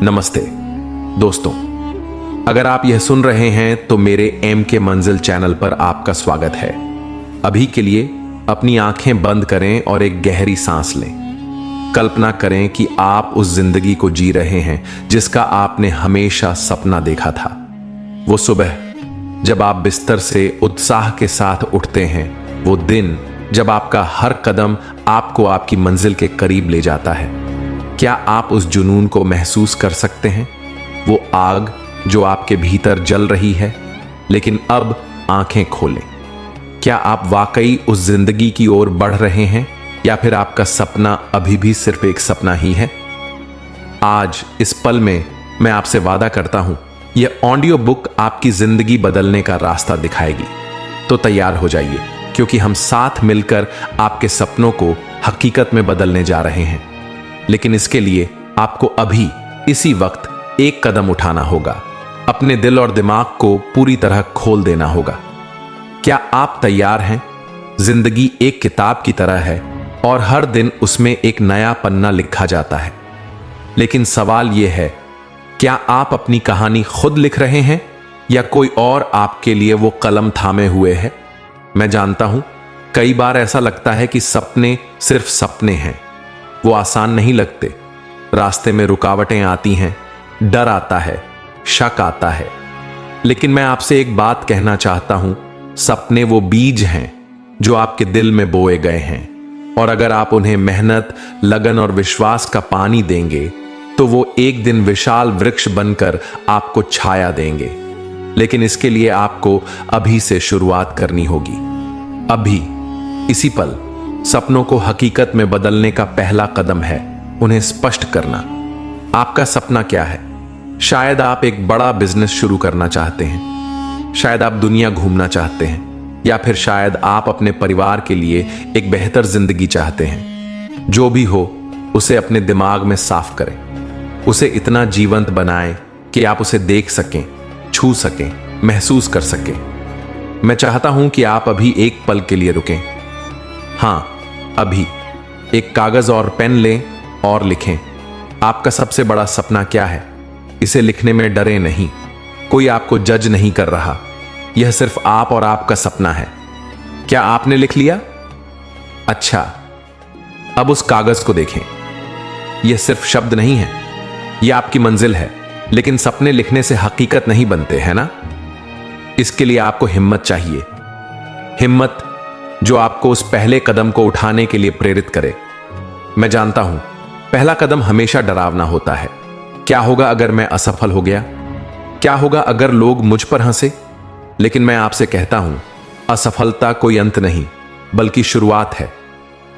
नमस्ते दोस्तों, अगर आप यह सुन रहे हैं तो मेरे एम के मंजिल चैनल पर आपका स्वागत है। अभी के लिए अपनी आंखें बंद करें और एक गहरी सांस लें। कल्पना करें कि आप उस जिंदगी को जी रहे हैं जिसका आपने हमेशा सपना देखा था। वो सुबह जब आप बिस्तर से उत्साह के साथ उठते हैं, वो दिन जब आपका हर कदम आपको आपकी मंजिल के करीब ले जाता है। क्या आप उस जुनून को महसूस कर सकते हैं? वो आग जो आपके भीतर जल रही है, लेकिन अब आंखें खोलें। क्या आप वाकई उस जिंदगी की ओर बढ़ रहे हैं या फिर आपका सपना अभी भी सिर्फ एक सपना ही है? आज इस पल में मैं आपसे वादा करता हूं, यह ऑडियो बुक आपकी जिंदगी बदलने का रास्ता दिखाएगी। तो तैयार हो जाइए, क्योंकि हम साथ मिलकर आपके सपनों को हकीकत में बदलने जा रहे हैं। लेकिन इसके लिए आपको अभी इसी वक्त एक कदम उठाना होगा। अपने दिल और दिमाग को पूरी तरह खोल देना होगा। क्या आप तैयार हैं? जिंदगी एक किताब की तरह है और हर दिन उसमें एक नया पन्ना लिखा जाता है। लेकिन सवाल यह है, क्या आप अपनी कहानी खुद लिख रहे हैं या कोई और आपके लिए वो कलम थामे हुए है? मैं जानता हूं, कई बार ऐसा लगता है कि सपने सिर्फ सपने हैं। वो आसान नहीं लगते। रास्ते में रुकावटें आती हैं, डर आता है, शक आता है। लेकिन मैं आपसे एक बात कहना चाहता हूं, सपने वो बीज हैं जो आपके दिल में बोए गए हैं, और अगर आप उन्हें मेहनत, लगन और विश्वास का पानी देंगे तो वो एक दिन विशाल वृक्ष बनकर आपको छाया देंगे। लेकिन इसके लिए आपको अभी से शुरुआत करनी होगी। अभी, इसी पल। सपनों को हकीकत में बदलने का पहला कदम है उन्हें स्पष्ट करना। आपका सपना क्या है? शायद आप एक बड़ा बिजनेस शुरू करना चाहते हैं, शायद आप दुनिया घूमना चाहते हैं, या फिर शायद आप अपने परिवार के लिए एक बेहतर जिंदगी चाहते हैं। जो भी हो, उसे अपने दिमाग में साफ करें। उसे इतना जीवंत बनाएं कि आप उसे देख सकें, छू सकें, महसूस कर सकें। मैं चाहता हूं कि आप अभी एक पल के लिए रुकें। हां, अभी एक कागज और पेन लें और लिखें, आपका सबसे बड़ा सपना क्या है? इसे लिखने में डरे नहीं। कोई आपको जज नहीं कर रहा। यह सिर्फ आप और आपका सपना है। क्या आपने लिख लिया? अच्छा, अब उस कागज को देखें। यह सिर्फ शब्द नहीं है, यह आपकी मंजिल है। लेकिन सपने लिखने से हकीकत नहीं बनते, है ना? इसके लिए आपको हिम्मत चाहिए। हिम्मत जो आपको उस पहले कदम को उठाने के लिए प्रेरित करे। मैं जानता हूं, पहला कदम हमेशा डरावना होता है। क्या होगा अगर मैं असफल हो गया? क्या होगा अगर लोग मुझ पर हंसे? लेकिन मैं आपसे कहता हूं, असफलता कोई अंत नहीं, बल्कि शुरुआत है।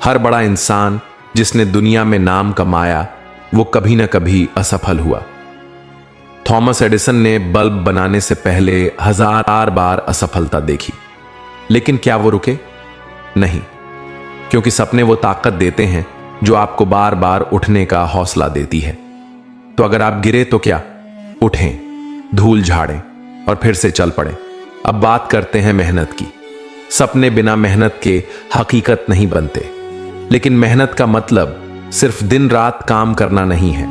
हर बड़ा इंसान जिसने दुनिया में नाम कमाया, वो कभी ना कभी असफल हुआ। थॉमस एडिसन ने बल्ब बनाने से पहले हजार बार असफलता देखी, लेकिन क्या वो रुके? नहीं, क्योंकि सपने वो ताकत देते हैं जो आपको बार बार उठने का हौसला देती है। तो अगर आप गिरे तो क्या, उठें, धूल झाड़ें और फिर से चल पड़ें। अब बात करते हैं मेहनत की। सपने बिना मेहनत के हकीकत नहीं बनते। लेकिन मेहनत का मतलब सिर्फ दिन रात काम करना नहीं है।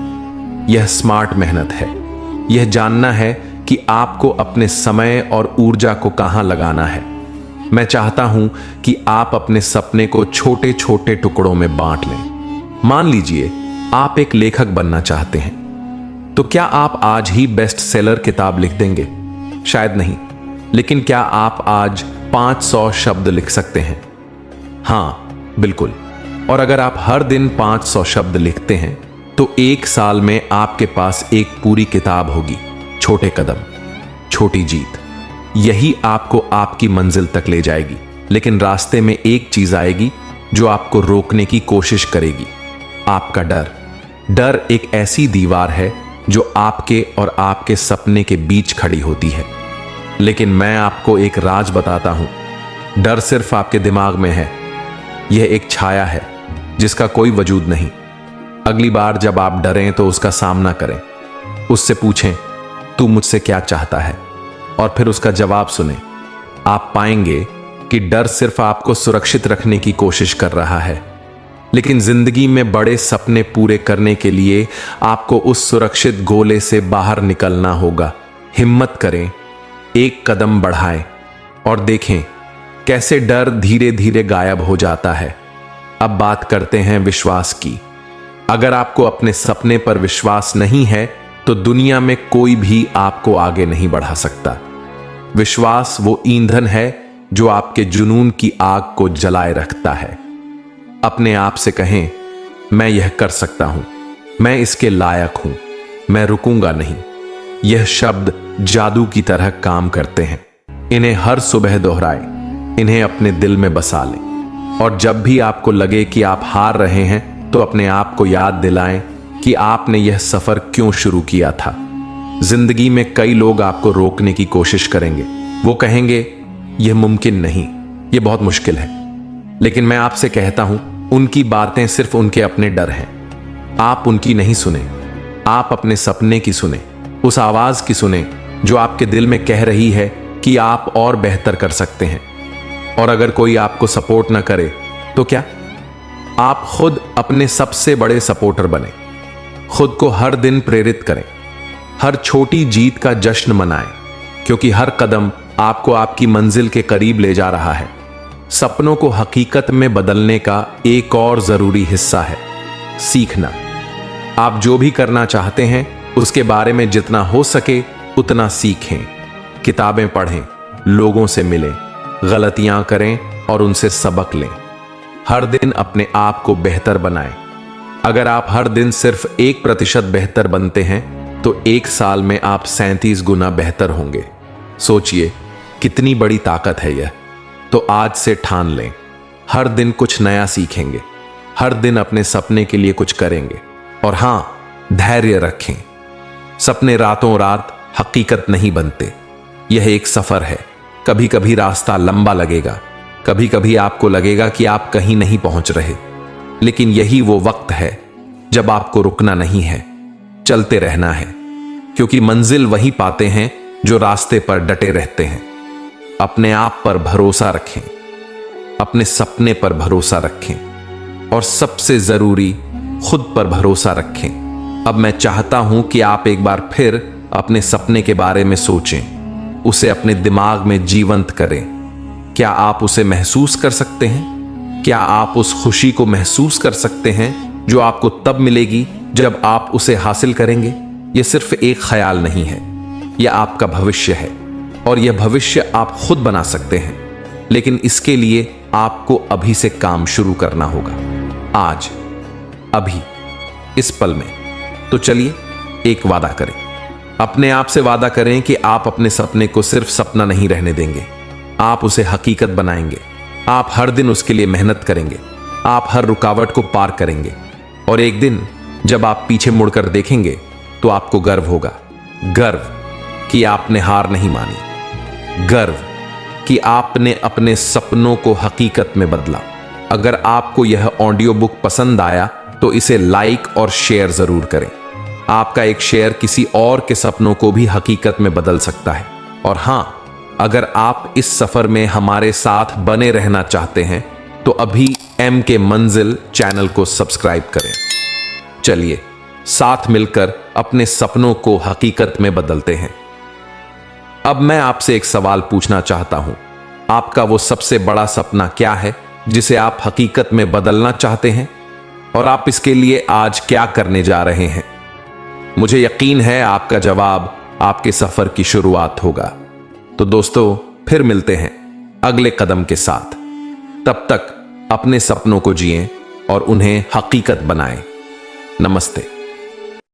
यह स्मार्ट मेहनत है। यह जानना है कि आपको अपने समय और ऊर्जा को कहां लगाना है। मैं चाहता हूं कि आप अपने सपने को छोटे छोटे टुकड़ों में बांट लें। मान लीजिए आप एक लेखक बनना चाहते हैं, तो क्या आप आज ही बेस्ट सेलर किताब लिख देंगे? शायद नहीं। लेकिन क्या आप आज 500 शब्द लिख सकते हैं? हां, बिल्कुल। और अगर आप हर दिन 500 शब्द लिखते हैं तो एक साल में आपके पास एक पूरी किताब होगी। छोटे कदम, छोटी जीत, यही आपको आपकी मंजिल तक ले जाएगी। लेकिन रास्ते में एक चीज आएगी जो आपको रोकने की कोशिश करेगी, आपका डर। डर एक ऐसी दीवार है जो आपके और आपके सपने के बीच खड़ी होती है। लेकिन मैं आपको एक राज बताता हूं, डर सिर्फ आपके दिमाग में है। यह एक छाया है जिसका कोई वजूद नहीं। अगली बार जब आप डरें तो उसका सामना करें। उससे पूछें, तू मुझसे क्या चाहता है? और फिर उसका जवाब सुने। आप पाएंगे कि डर सिर्फ आपको सुरक्षित रखने की कोशिश कर रहा है, लेकिन जिंदगी में बड़े सपने पूरे करने के लिए आपको उस सुरक्षित गोले से बाहर निकलना होगा। हिम्मत करें, एक कदम बढ़ाएं और देखें कैसे डर धीरे धीरे गायब हो जाता है। अब बात करते हैं विश्वास की। अगर आपको अपने सपने पर विश्वास नहीं है तो दुनिया में कोई भी आपको आगे नहीं बढ़ा सकता। विश्वास वो ईंधन है जो आपके जुनून की आग को जलाए रखता है। अपने आप से कहें, मैं यह कर सकता हूं, मैं इसके लायक हूं, मैं रुकूंगा नहीं। यह शब्द जादू की तरह काम करते हैं। इन्हें हर सुबह दोहराएं, इन्हें अपने दिल में बसा लें और जब भी आपको लगे कि आप हार रहे हैं तो अपने आप को याद दिलाएं कि आपने यह सफर क्यों शुरू किया था। जिंदगी में कई लोग आपको रोकने की कोशिश करेंगे। वो कहेंगे यह मुमकिन नहीं, यह बहुत मुश्किल है। लेकिन मैं आपसे कहता हूं, उनकी बातें सिर्फ उनके अपने डर हैं। आप उनकी नहीं सुने, आप अपने सपने की सुने, उस आवाज की सुने जो आपके दिल में कह रही है कि आप और बेहतर कर सकते हैं। और अगर कोई आपको सपोर्ट ना करे तो क्या, आप खुद अपने सबसे बड़े सपोर्टर बने। खुद को हर दिन प्रेरित करें, हर छोटी जीत का जश्न मनाएं, क्योंकि हर कदम आपको आपकी मंजिल के करीब ले जा रहा है। सपनों को हकीकत में बदलने का एक और जरूरी हिस्सा है सीखना। आप जो भी करना चाहते हैं उसके बारे में जितना हो सके उतना सीखें। किताबें पढ़ें, लोगों से मिलें, गलतियां करें और उनसे सबक लें। हर दिन अपने आप को बेहतर बनाएं। अगर आप हर दिन सिर्फ 1% बेहतर बनते हैं तो 1 साल में आप 37 गुना बेहतर होंगे। सोचिए कितनी बड़ी ताकत है यह। तो आज से ठान लें, हर दिन कुछ नया सीखेंगे, हर दिन अपने सपने के लिए कुछ करेंगे। और हां, धैर्य रखें। सपने रातों रात हकीकत नहीं बनते। यह एक सफर है। कभी कभी रास्ता लंबा लगेगा, कभी कभी आपको लगेगा कि आप कहीं नहीं पहुंच रहे, लेकिन यही वो वक्त है जब आपको रुकना नहीं है, चलते रहना है। क्योंकि मंजिल वही पाते हैं जो रास्ते पर डटे रहते हैं। अपने आप पर भरोसा रखें, अपने सपने पर भरोसा रखें और सबसे जरूरी खुद पर भरोसा रखें। अब मैं चाहता हूं कि आप एक बार फिर अपने सपने के बारे में सोचें, उसे अपने दिमाग में जीवंत करें। क्या आप उसे महसूस कर सकते हैं? क्या आप उस खुशी को महसूस कर सकते हैं जो आपको तब मिलेगी जब आप उसे हासिल करेंगे? यह सिर्फ एक ख्याल नहीं है, यह आपका भविष्य है और यह भविष्य आप खुद बना सकते हैं। लेकिन इसके लिए आपको अभी से काम शुरू करना होगा, आज, अभी, इस पल में। तो चलिए एक वादा करें, अपने आप से वादा करें कि आप अपने सपने को सिर्फ सपना नहीं रहने देंगे, आप उसे हकीकत बनाएंगे। आप हर दिन उसके लिए मेहनत करेंगे, आप हर रुकावट को पार करेंगे और एक दिन जब आप पीछे मुड़कर देखेंगे तो आपको गर्व होगा। गर्व कि आपने हार नहीं मानी, गर्व कि आपने अपने सपनों को हकीकत में बदला। अगर आपको यह ऑडियो बुक पसंद आया तो इसे लाइक और शेयर जरूर करें। आपका एक शेयर किसी और के सपनों को भी हकीकत में बदल सकता है। और हां, अगर आप इस सफर में हमारे साथ बने रहना चाहते हैं तो अभी एम के मंजिल चैनल को सब्सक्राइब करें। चलिए साथ मिलकर अपने सपनों को हकीकत में बदलते हैं। अब मैं आपसे एक सवाल पूछना चाहता हूं, आपका वो सबसे बड़ा सपना क्या है जिसे आप हकीकत में बदलना चाहते हैं? और आप इसके लिए आज क्या करने जा रहे हैं? मुझे यकीन है आपका जवाब आपके सफर की शुरुआत होगा। तो दोस्तों, फिर मिलते हैं अगले कदम के साथ। तब तक अपने सपनों को जिएं और उन्हें हकीकत बनाएं। नमस्ते।